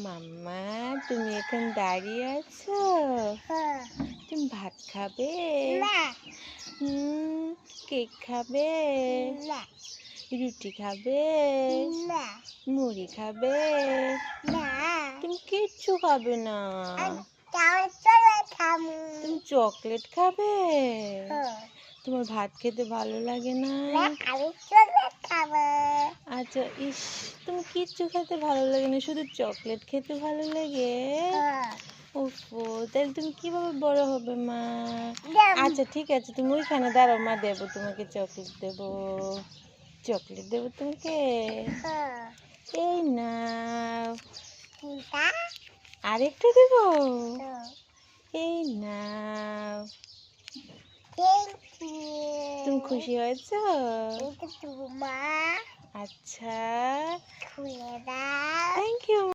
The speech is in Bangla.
মাম্মা, তুমি এখন দাঁড়িয়ে আছো? তুমি ভাত খাবে? না। কেক খাবে? না। রুটি খাবে? না। মুড়ি খাবে? না। তুমি কিচ্ছু খাবে না। তুমি চকলেট খাবে? তোমার ভাত খেতে ভালো লাগে না? আচ্ছা, ইস, তুমি কিচ্ছু খেতে ভালো লাগে না, শুধু চকলেট খেতে ভালো লাগে? ওফো, তাহলে তুমি কিভাবে বড় হবে মা? আচ্ছা ঠিক আছে, তুমি ওইখানে দাঁড়াও, মা দেবো তোমাকে, চকলেট দেবো, চকলেট দেবো তোমাকে। এই না, আরেকটু দেবো। এই না, তুমি খুশি হয়েছো? আচ্ছা, থ্যাংক ইউ।